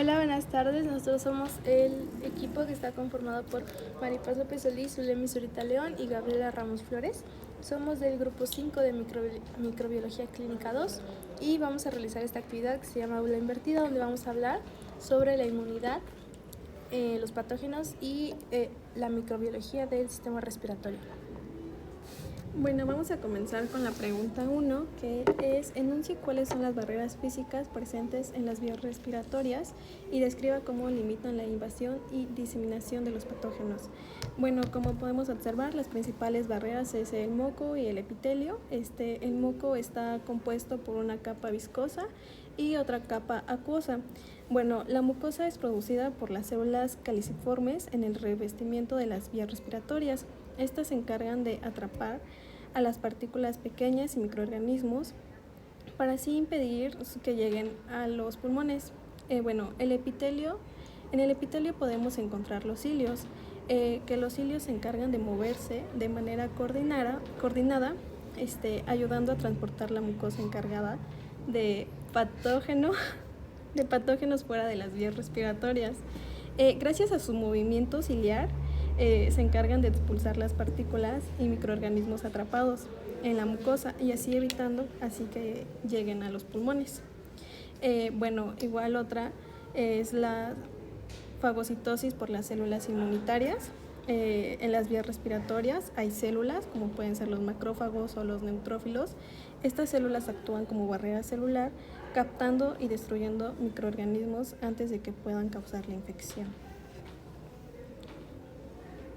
Hola, buenas tardes. Nosotros somos el equipo que está conformado por Maripaz López Solís, Zulemi Zurita León y Gabriela Ramos Flores. Somos del grupo 5 de Microbiología Clínica 2 y vamos a realizar esta actividad que se llama Aula Invertida, donde vamos a hablar sobre la inmunidad, los patógenos y la microbiología del sistema respiratorio. Bueno, vamos a comenzar con la pregunta 1, que es: enuncie cuáles son las barreras físicas presentes en las vías respiratorias y describa cómo limitan la invasión y diseminación de los patógenos. Bueno, como podemos observar, las principales barreras es el moco y el epitelio. El moco está compuesto por una capa viscosa y otra capa acuosa. Bueno, la mucosa es producida por las células caliciformes en el revestimiento de las vías respiratorias. Estas se encargan de atrapar a las partículas pequeñas y microorganismos para así impedir que lleguen a los pulmones. El epitelio, en el epitelio podemos encontrar los cilios, que los cilios se encargan de moverse de manera coordinada, ayudando a transportar la mucosa encargada de patógenos fuera de las vías respiratorias. Gracias a su movimiento ciliar, se encargan de expulsar las partículas y microorganismos atrapados en la mucosa y así evitando que lleguen a los pulmones. Igual otra es la fagocitosis por las células inmunitarias. En las vías respiratorias hay células, como pueden ser los macrófagos o los neutrófilos. Estas células actúan como barrera celular, captando y destruyendo microorganismos antes de que puedan causar la infección.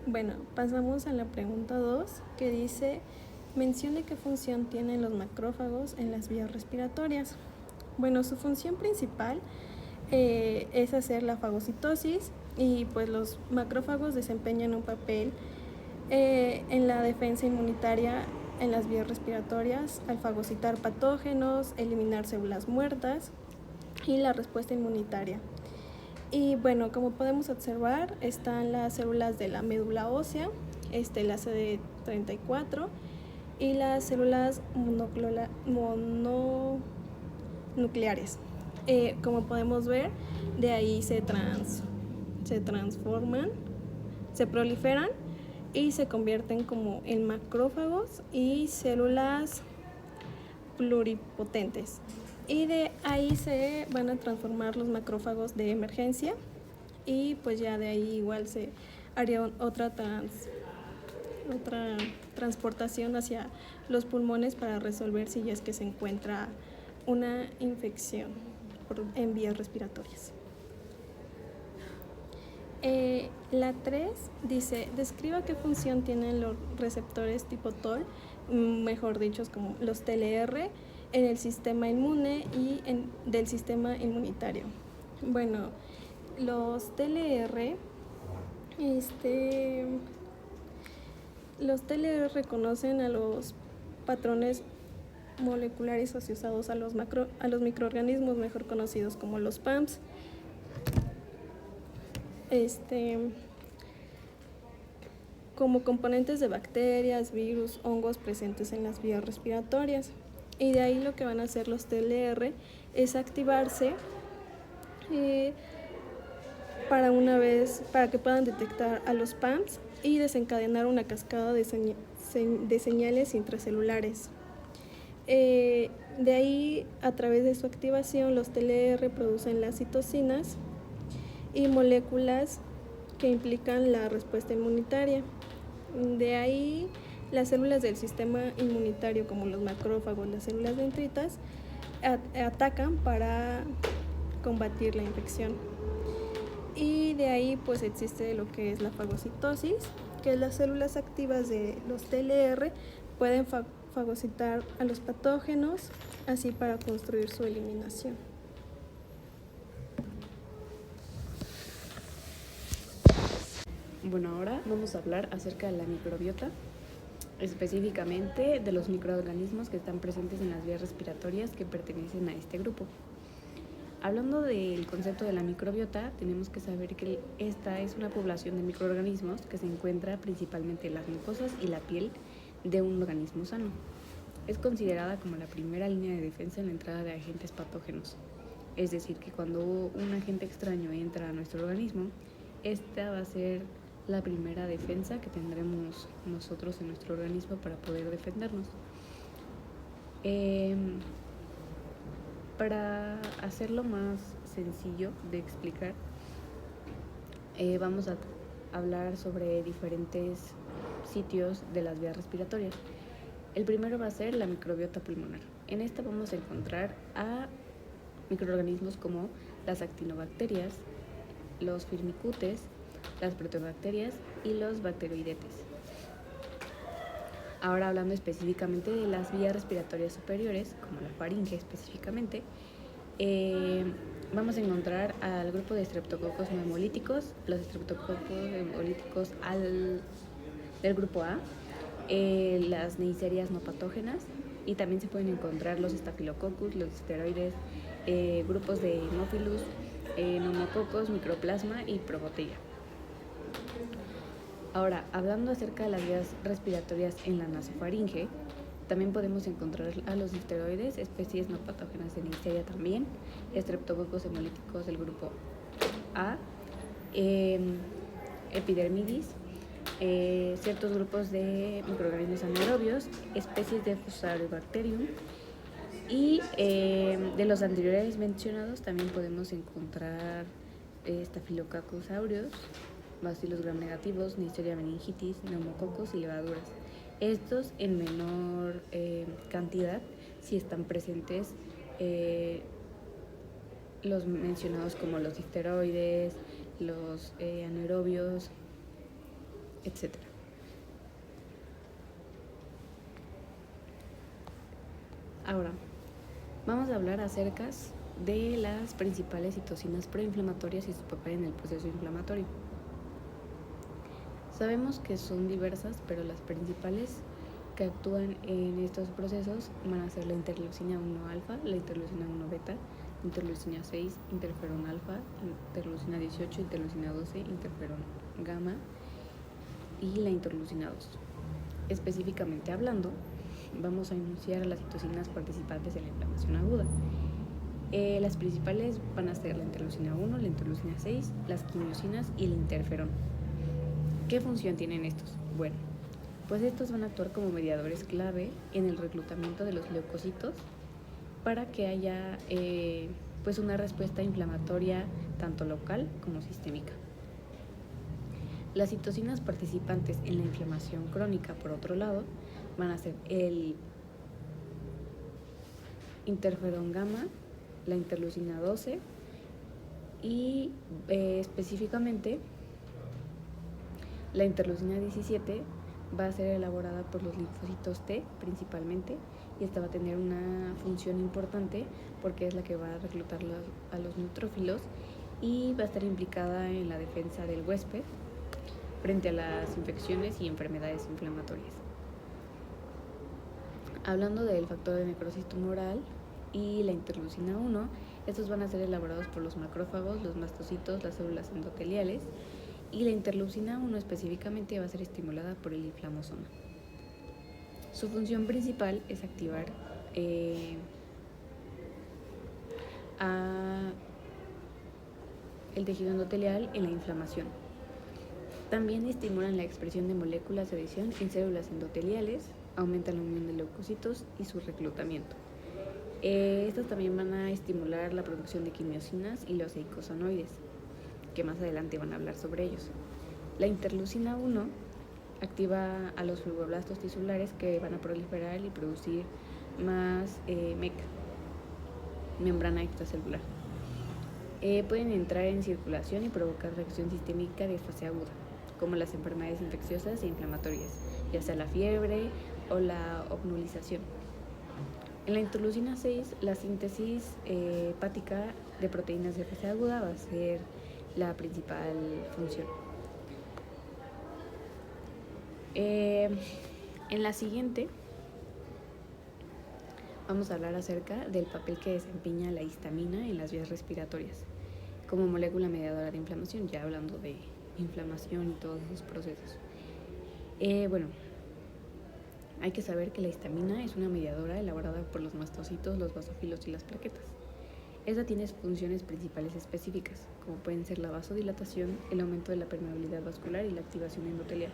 Bueno, pasamos a la pregunta 2, que dice: mencione qué función tienen los macrófagos en las vías respiratorias. Bueno, su función principal es hacer la fagocitosis, y pues los macrófagos desempeñan un papel en la defensa inmunitaria en las vías respiratorias al fagocitar patógenos, eliminar células muertas y la respuesta inmunitaria. Y bueno, como podemos observar, están las células de la médula ósea, la CD34, y las células mononucleares. Como podemos ver, de ahí se transforman, se proliferan y se convierten como en macrófagos y células pluripotentes. Y de ahí se van a transformar los macrófagos de emergencia, y pues ya de ahí igual se haría otra transportación hacia los pulmones para resolver si es que se encuentra una infección en vías respiratorias. La 3 dice: describa qué función tienen los receptores tipo TOL, mejor dicho como los TLR, en el sistema inmune y del sistema inmunitario. Bueno, los TLR reconocen a los patrones moleculares asociados a los microorganismos, mejor conocidos como los PAMs. Como componentes de bacterias, virus, hongos presentes en las vías respiratorias. Y de ahí lo que van a hacer los TLR es activarse para que puedan detectar a los PAMs y desencadenar una cascada de señales intracelulares. De ahí, a través de su activación, los TLR producen las citocinas y moléculas que implican la respuesta inmunitaria. De ahí, las células del sistema inmunitario, como los macrófagos, las células dendritas, atacan para combatir la infección. Y de ahí pues existe lo que es la fagocitosis, que las células activas de los TLR pueden fagocitar a los patógenos, así para construir su eliminación. Bueno, ahora vamos a hablar acerca de la microbiota, específicamente de los microorganismos que están presentes en las vías respiratorias que pertenecen a este grupo. Hablando del concepto de la microbiota, tenemos que saber que esta es una población de microorganismos que se encuentra principalmente en las mucosas y la piel de un organismo sano. Es considerada como la primera línea de defensa en la entrada de agentes patógenos. Es decir, que cuando un agente extraño entra a nuestro organismo, esta va a ser la primera defensa que tendremos nosotros en nuestro organismo para poder defendernos. Para hacerlo más sencillo de explicar, vamos a hablar sobre diferentes sitios de las vías respiratorias. El primero va a ser la microbiota pulmonar. En esta vamos a encontrar a microorganismos como las actinobacterias, los firmicutes, las proteobacterias y los bacteroidetes. Ahora hablando específicamente de las vías respiratorias superiores, como la faringe específicamente, vamos a encontrar al grupo de estreptococos no hemolíticos, los estreptococos hemolíticos del grupo A, las neiserias no patógenas, y también se pueden encontrar los estafilococcus, los esteroides, grupos de hemophilus, neumococos, microplasma y probotella. Ahora, hablando acerca de las vías respiratorias en la nasofaringe, también podemos encontrar a los difteroides, especies no patógenas de Neisseria también, estreptococos hemolíticos del grupo A, epidermidis, ciertos grupos de microorganismos anaerobios, especies de Fusariobacterium, y de los anteriores mencionados también podemos encontrar Staphylococcus aureus, Bacillus gram negativos, Neisseria meningitis, neumococos y levaduras. Estos en menor cantidad si están presentes los mencionados como los difteroides, los anaerobios, etc. Ahora, vamos a hablar acerca de las principales citocinas proinflamatorias y su papel en el proceso inflamatorio. Sabemos que son diversas, pero las principales que actúan en estos procesos van a ser la interleucina 1 alfa, la interleucina 1 beta, interleucina 6, interferón alfa, interleucina 18, interleucina 12, interferón gamma y la interleucina 2. Específicamente hablando, vamos a enunciar a las citocinas participantes en la inflamación aguda. Las principales van a ser la interleucina 1, la interleucina 6, las quimiosinas y el interferón. ¿Qué función tienen estos? Bueno, pues estos van a actuar como mediadores clave en el reclutamiento de los leucocitos para que haya pues una respuesta inflamatoria tanto local como sistémica. Las citocinas participantes en la inflamación crónica, por otro lado, van a ser el interferón gamma, la interleucina 12 y específicamente la interleucina 17 va a ser elaborada por los linfocitos T principalmente, y esta va a tener una función importante porque es la que va a reclutar a los neutrófilos y va a estar implicada en la defensa del huésped frente a las infecciones y enfermedades inflamatorias. Hablando del factor de necrosis tumoral y la interleucina 1, estos van a ser elaborados por los macrófagos, los mastocitos, las células endoteliales, y la interleucina 1 específicamente va a ser estimulada por el inflamosoma. Su función principal es activar el tejido endotelial en la inflamación. También estimulan la expresión de moléculas de adhesión en células endoteliales, aumentan la unión de leucocitos y su reclutamiento. Estos también van a estimular la producción de quimiosinas y los eicosanoides, que más adelante van a hablar sobre ellos. La interleucina 1 activa a los fibroblastos tisulares que van a proliferar y producir más MEC, membrana extracelular. Pueden entrar en circulación y provocar reacción sistémica de fase aguda, como las enfermedades infecciosas e inflamatorias, ya sea la fiebre o la obnulización. En la interleucina 6, la síntesis hepática de proteínas de fase aguda va a ser la principal función. En la siguiente vamos a hablar acerca del papel que desempeña la histamina en las vías respiratorias como molécula mediadora de inflamación, ya hablando de inflamación y todos esos procesos. Bueno, hay que saber que la histamina es una mediadora elaborada por los mastocitos, los basófilos y las plaquetas. Esta tiene funciones principales específicas, como pueden ser la vasodilatación, el aumento de la permeabilidad vascular y la activación endotelial.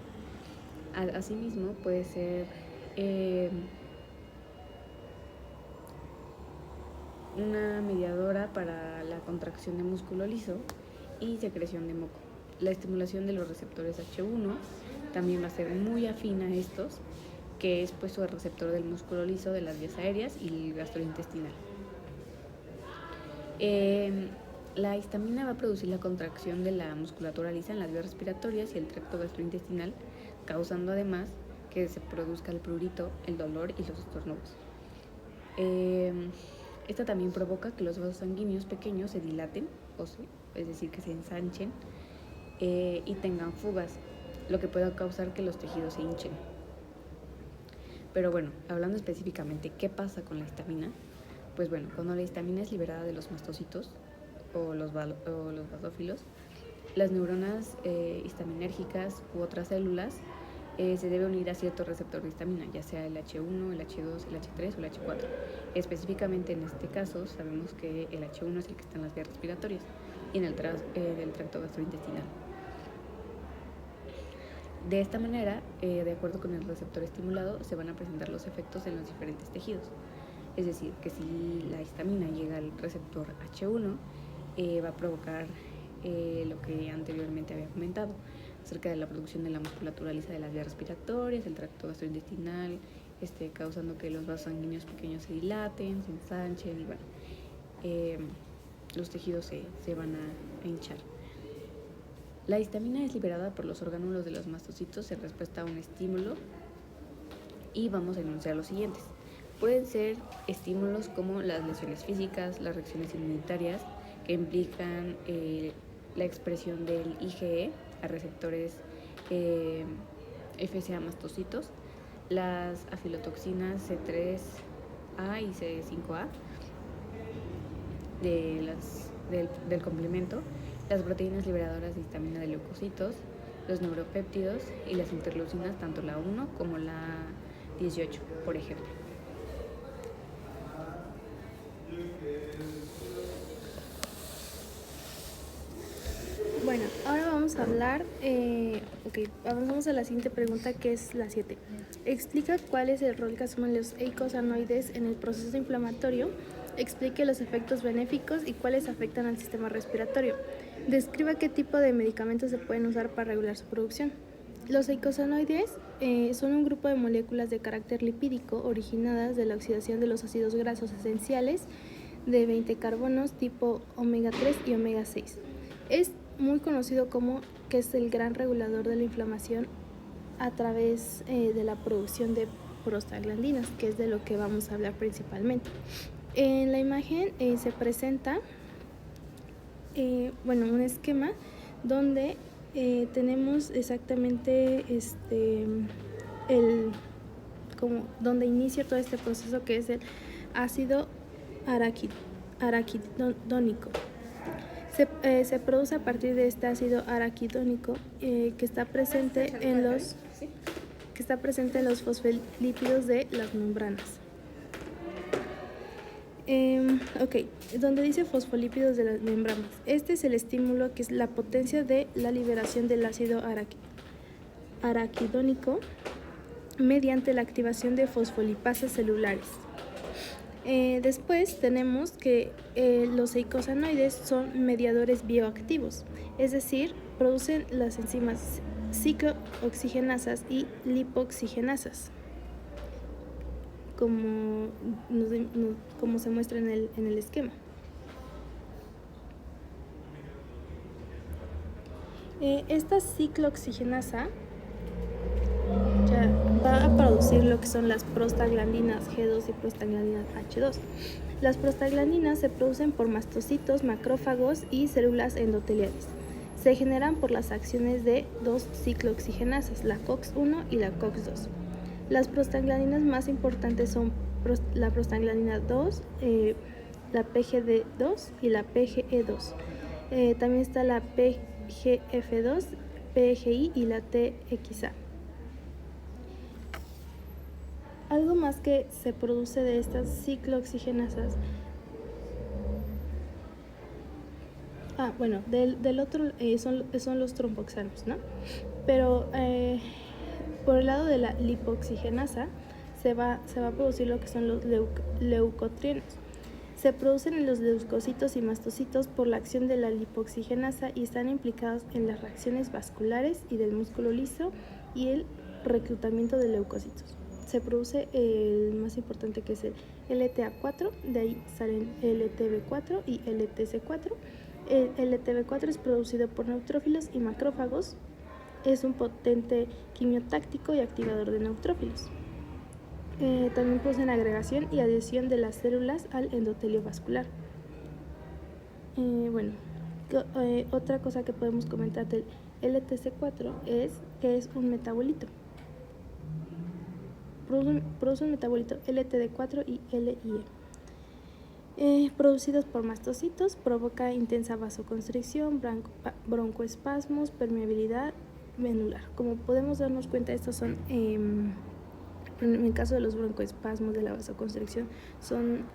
Asimismo, puede ser una mediadora para la contracción de músculo liso y secreción de moco. La estimulación de los receptores H1 también va a ser muy afín a estos, que es pues el receptor del músculo liso de las vías aéreas y el gastrointestinal. La histamina va a producir la contracción de la musculatura lisa en las vías respiratorias y el tracto gastrointestinal, causando además que se produzca el prurito, el dolor y los estornudos. Esta también provoca que los vasos sanguíneos pequeños se dilaten, es decir, que se ensanchen y tengan fugas, lo que pueda causar que los tejidos se hinchen. Pero bueno, hablando específicamente, ¿qué pasa con la histamina? Pues bueno, cuando la histamina es liberada de los mastocitos o los basófilos, las neuronas histaminérgicas u otras células se debe unir a cierto receptor de histamina, ya sea el H1, el H2, el H3 o el H4. Específicamente en este caso sabemos que el H1 es el que está en las vías respiratorias y en el tracto gastrointestinal. De esta manera, de acuerdo con el receptor estimulado, se van a presentar los efectos en los diferentes tejidos. Es decir, que si la histamina llega al receptor H1, va a provocar lo que anteriormente había comentado, acerca de la producción de la musculatura lisa de las vías respiratorias, el tracto gastrointestinal, causando que los vasos sanguíneos pequeños se dilaten, se ensanchen y bueno, los tejidos se van a hinchar. La histamina es liberada por los orgánulos de los mastocitos en respuesta a un estímulo y vamos a enunciar los siguientes. Pueden ser estímulos como las lesiones físicas, las reacciones inmunitarias que implican la expresión del IgE a receptores FSA mastocitos, las afilotoxinas C3A y C5A del complemento, las proteínas liberadoras de histamina de leucocitos, los neuropéptidos y las interleucinas, tanto la 1 como la 18, por ejemplo. Bueno, ahora vamos a hablar, avanzamos a la siguiente pregunta, que es la 7. Explica cuál es el rol que asumen los eicosanoides en el proceso inflamatorio, explique los efectos benéficos y cuáles afectan al sistema respiratorio. Describa qué tipo de medicamentos se pueden usar para regular su producción. Los eicosanoides son un grupo de moléculas de carácter lipídico originadas de la oxidación de los ácidos grasos esenciales de 20 carbonos tipo omega 3 y omega 6. Es muy conocido como que es el gran regulador de la inflamación a través de la producción de prostaglandinas, que es de lo que vamos a hablar principalmente. En la imagen se presenta un esquema donde tenemos exactamente donde inicia todo este proceso, que es el ácido araquidónico. Se produce a partir de este ácido araquidónico que está presente en los fosfolípidos de las membranas. Donde dice fosfolípidos de las membranas, este es el estímulo, que es la potencia de la liberación del ácido araquidónico mediante la activación de fosfolipasas celulares. Después tenemos que los eicosanoides son mediadores bioactivos, es decir, producen las enzimas ciclooxigenasas y lipoxigenasas, como se muestra en el esquema. Esta ciclooxigenasa va a producir lo que son las prostaglandinas G2 y prostaglandinas H2. Las prostaglandinas se producen por mastocitos, macrófagos y células endoteliales. Se generan por las acciones de dos ciclooxigenasas, la COX-1 y la COX-2. Las prostaglandinas más importantes son la prostaglandina 2, la PGD2 y la PGE2. También está la PGF2, PGI y la TXA. Algo más que se produce de estas ciclooxigenasas Bueno, del otro son los tromboxanos, ¿no? Pero por el lado de la lipoxigenasa se va a producir lo que son los leucotrienos. Se producen en los leucocitos y mastocitos por la acción de la lipoxigenasa y están implicados en las reacciones vasculares y del músculo liso y el reclutamiento de leucocitos. Se produce el más importante, que es el LTA4, de ahí salen LTB4 y LTC4. El LTB4 es producido por neutrófilos y macrófagos. Es un potente quimiotáctico y activador de neutrófilos. También producen agregación y adhesión de las células al endotelio vascular. Otra cosa que podemos comentar del LTC4 es que es un metabolito. Produce un metabolito LTD4 y LIE. Producidos por mastocitos, provoca intensa vasoconstricción, broncoespasmos, permeabilidad venular. Como podemos darnos cuenta, estos son, en el caso de los broncoespasmos, de la vasoconstricción, son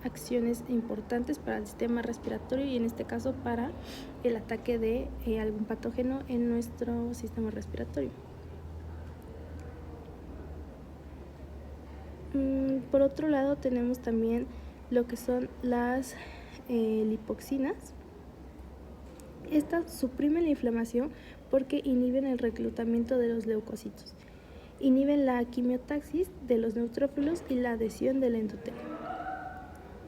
acciones importantes para el sistema respiratorio y en este caso para el ataque de algún patógeno en nuestro sistema respiratorio. Por otro lado, tenemos también lo que son las lipoxinas. Estas suprimen la inflamación porque inhiben el reclutamiento de los leucocitos, inhiben la quimiotaxis de los neutrófilos y la adhesión del endotelio.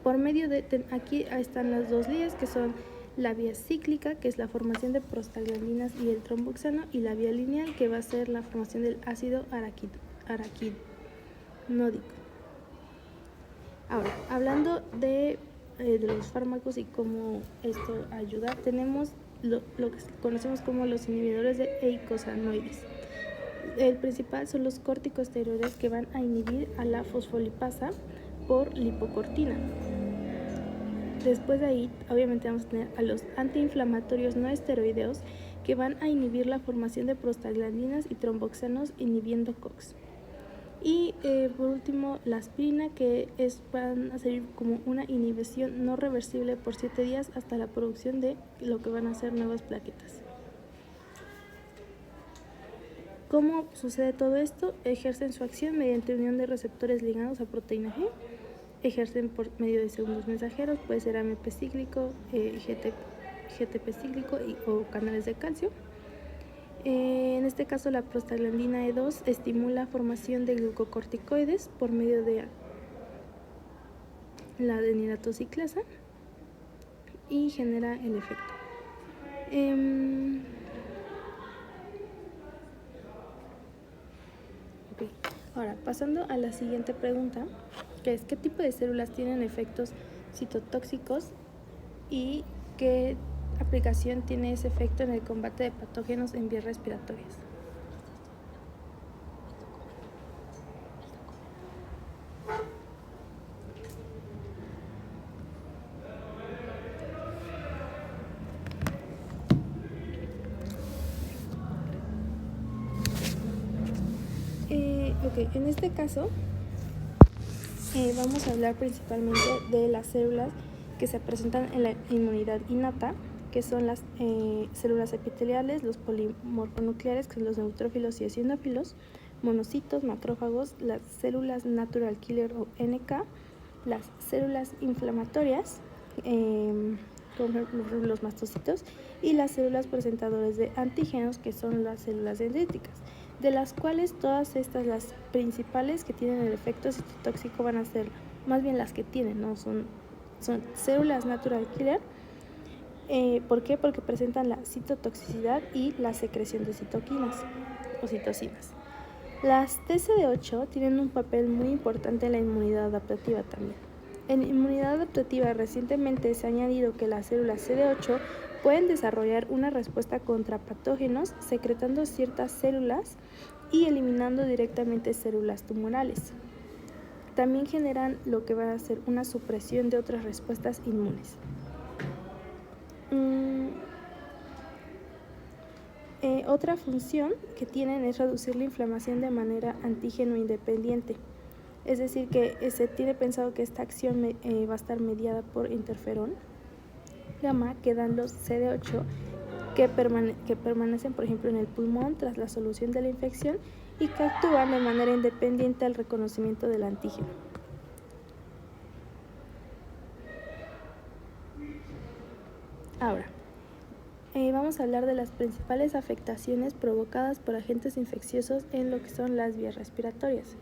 Por medio de, aquí están las dos vías, que son la vía cíclica, que es la formación de prostaglandinas y el tromboxano, y la vía lineal, que va a ser la formación del ácido araquidónico. Ahora, hablando de los fármacos y cómo esto ayuda, tenemos lo que conocemos como los inhibidores de eicosanoides. El principal son los corticosteroides, que van a inhibir a la fosfolipasa por lipocortina. Después de ahí, obviamente, vamos a tener a los antiinflamatorios no esteroideos, que van a inhibir la formación de prostaglandinas y tromboxanos, inhibiendo COX. Y por último, la aspirina, que van a servir como una inhibición no reversible por 7 días hasta la producción de lo que van a ser nuevas plaquetas. ¿Cómo sucede todo esto? Ejercen su acción mediante unión de receptores ligados a proteína G. Ejercen por medio de segundos mensajeros, puede ser AMP cíclico, GTP cíclico o canales de calcio. En este caso, la prostaglandina E2 estimula la formación de glucocorticoides por medio de la adenilatoxiclasa y genera el efecto. Ahora, pasando a la siguiente pregunta, que es ¿qué tipo de células tienen efectos citotóxicos y qué aplicación tiene ese efecto en el combate de patógenos en vías respiratorias? En este caso vamos a hablar principalmente de las células que se presentan en la inmunidad innata, que son las células epiteliales, los polimorfonucleares, que son los neutrófilos y eosinófilos, monocitos, macrófagos, las células natural killer o NK, las células inflamatorias, como los mastocitos, y las células presentadoras de antígenos, que son las células dendríticas, de las cuales todas estas, las principales que tienen el efecto citotóxico, van a ser más bien las que tienen, ¿no? Son células natural killer. ¿Por qué? Porque presentan la citotoxicidad y la secreción de citoquinas o citocinas. Las TCD8 tienen un papel muy importante en la inmunidad adaptativa también. En inmunidad adaptativa, recientemente se ha añadido que las células CD8 pueden desarrollar una respuesta contra patógenos secretando ciertas células y eliminando directamente células tumorales. También generan lo que va a ser una supresión de otras respuestas inmunes. Otra función que tienen es reducir la inflamación de manera antígeno independiente. Es decir, que se tiene pensado que esta acción va a estar mediada por interferón. gamma quedan los CD8 que permanecen, por ejemplo, en el pulmón tras la solución de la infección y que actúan de manera independiente al reconocimiento del antígeno. Ahora, vamos a hablar de las principales afectaciones provocadas por agentes infecciosos en lo que son las vías respiratorias.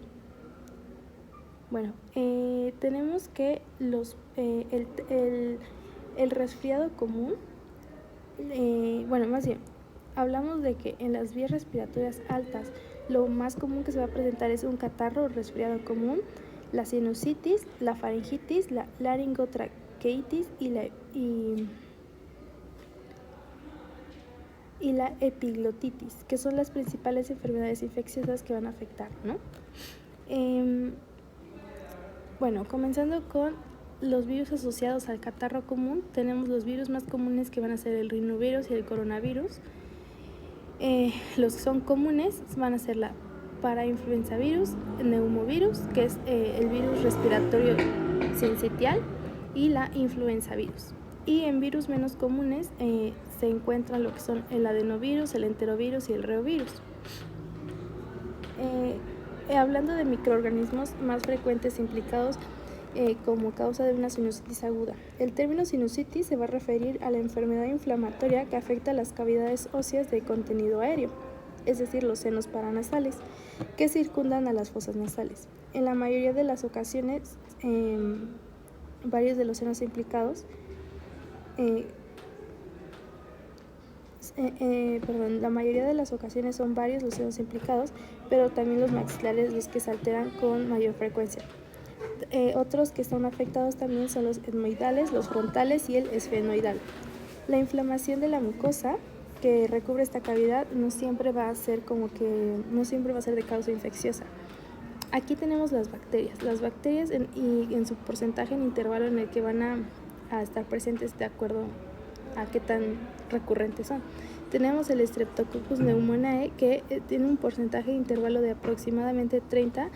Bueno, tenemos que el resfriado común, más bien, hablamos de que en las vías respiratorias altas lo más común que se va a presentar es un catarro o resfriado común, la sinusitis, la faringitis, la laringotraqueitis y la epiglotitis, que son las principales enfermedades infecciosas que van a afectar, ¿no? Comenzando con los virus asociados al catarro común, tenemos los virus más comunes que van a ser el rinovirus y el coronavirus. Los que son comunes van a ser la parainfluenzavirus, neumovirus, que es el virus respiratorio sincitial, y la influenzavirus. Y en virus menos comunes se encuentran lo que son el adenovirus, el enterovirus y el reovirus. Hablando de microorganismos más frecuentes implicados como causa de una sinusitis aguda. El término sinusitis se va a referir a la enfermedad inflamatoria que afecta las cavidades óseas de contenido aéreo, es decir, los senos paranasales, que circundan a las fosas nasales. En la mayoría de las ocasiones, varios de los senos implicados la mayoría de las ocasiones son varios los senos implicados, pero también los maxilares los que se alteran con mayor frecuencia. Otros que están afectados también son los etmoidales, los frontales y el esfenoidal. La inflamación de la mucosa que recubre esta cavidad no siempre va a ser de causa infecciosa. Aquí tenemos las bacterias. Las bacterias en su porcentaje en intervalo en el que van a estar presentes de acuerdo a qué tan recurrentes son. Tenemos el Streptococcus pneumoniae, que tiene un porcentaje de intervalo de aproximadamente 30%,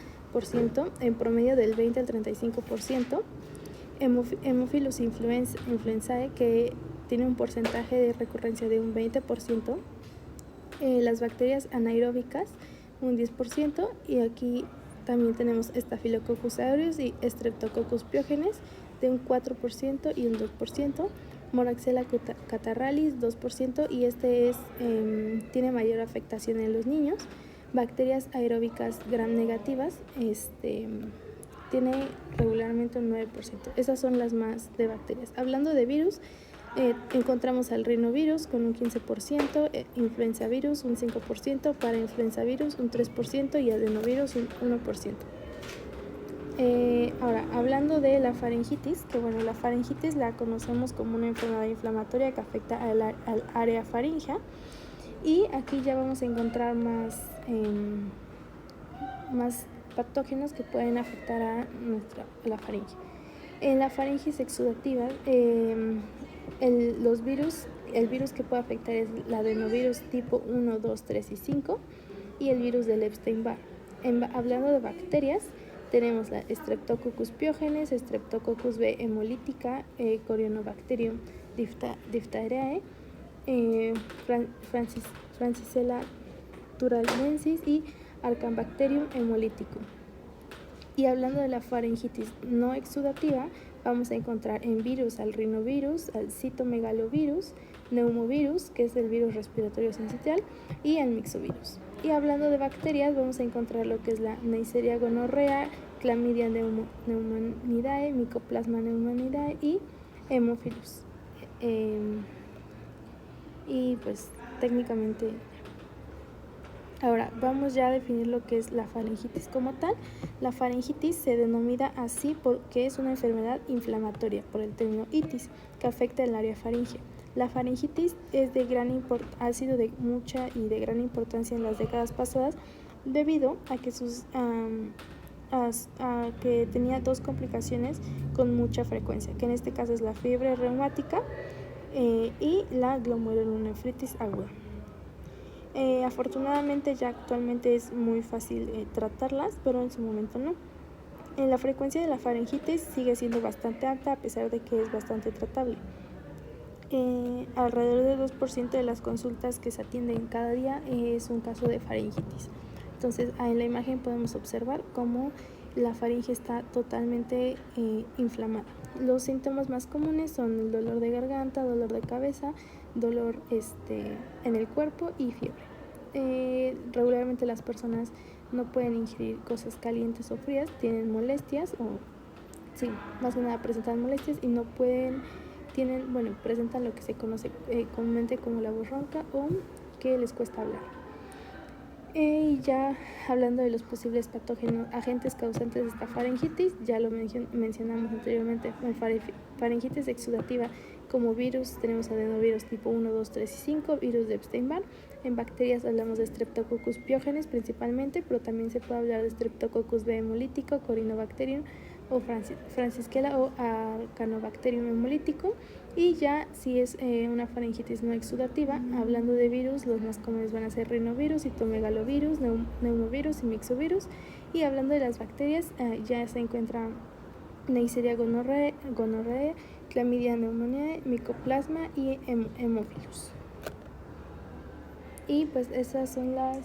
en promedio del 20 al 35%. Haemophilus influenzae, que tiene un porcentaje de recurrencia de un 20%. Las bacterias anaeróbicas, un 10%. Y aquí también tenemos Staphylococcus aureus y Streptococcus pyogenes, de un 4% y un 2%. Moraxella catarrhalis, 2%, y tiene mayor afectación en los niños. Bacterias aeróbicas gram negativas, tiene regularmente un 9%. Esas son las más de bacterias. Hablando de virus, encontramos al rinovirus con un 15%, influenzavirus un 5%, parainfluenzavirus un 3% y adenovirus un 1%. Ahora, hablando de la faringitis, la faringitis la conocemos como una enfermedad inflamatoria que afecta al área faríngea, y aquí ya vamos a encontrar más patógenos que pueden afectar a la faringe. En la faringitis exudativa, el virus que puede afectar es el adenovirus tipo 1, 2, 3 y 5 y el virus del Epstein-Barr. Hablando de bacterias, tenemos la Streptococcus pyogenes, Streptococcus B hemolítica, Corynebacterium diphtheriae, Francisella tularensis y Archaebacterium hemolyticum. Y hablando de la faringitis no exudativa, vamos a encontrar en virus al rinovirus, al citomegalovirus, neumovirus, que es el virus respiratorio sincitial, y al mixovirus. Y hablando de bacterias, vamos a encontrar lo que es la Neisseria gonorrhea, Chlamydia pneumonidae, Mycoplasma pneumonidae y Haemophilus. Y pues técnicamente, ahora vamos ya a definir lo que es la faringitis como tal. La faringitis se denomina así porque es una enfermedad inflamatoria por el término itis, que afecta el área faríngea. La faringitis ha sido de mucha y de gran importancia en las décadas pasadas, debido a que que tenía dos complicaciones con mucha frecuencia, que en este caso es la fiebre reumática y la glomerulonefritis aguda. Afortunadamente ya actualmente es muy fácil tratarlas, pero en su momento no. La frecuencia de la faringitis sigue siendo bastante alta, a pesar de que es bastante tratable. Alrededor del 2% de las consultas que se atienden cada día es un caso de faringitis. Entonces, en la imagen podemos observar cómo la faringe está totalmente inflamada. Los síntomas más comunes son el dolor de garganta, dolor de cabeza, dolor en el cuerpo y fiebre. Regularmente las personas no pueden ingerir cosas calientes o frías, tienen molestias más que nada presentan molestias y no pueden, presentan lo que se conoce comúnmente como la voz ronca o que les cuesta hablar. Y ya hablando de los posibles agentes causantes de esta faringitis, ya lo mencionamos anteriormente, en faringitis exudativa como virus tenemos adenovirus tipo 1, 2, 3 y 5, virus de Epstein-Barr. En bacterias hablamos de Streptococcus pyogenes principalmente, pero también se puede hablar de Streptococcus b hemolítico, Corynebacterium o Francisella o Arcanobacterium hemolítico. Y ya si es una faringitis no exudativa, hablando de virus, los más comunes van a ser rinovirus, citomegalovirus, neumovirus y mixovirus. Y hablando de las bacterias, ya se encuentra Neisseria gonorrhoeae, Chlamydia pneumoniae, Mycoplasma y Hemophilus. Y pues esas son las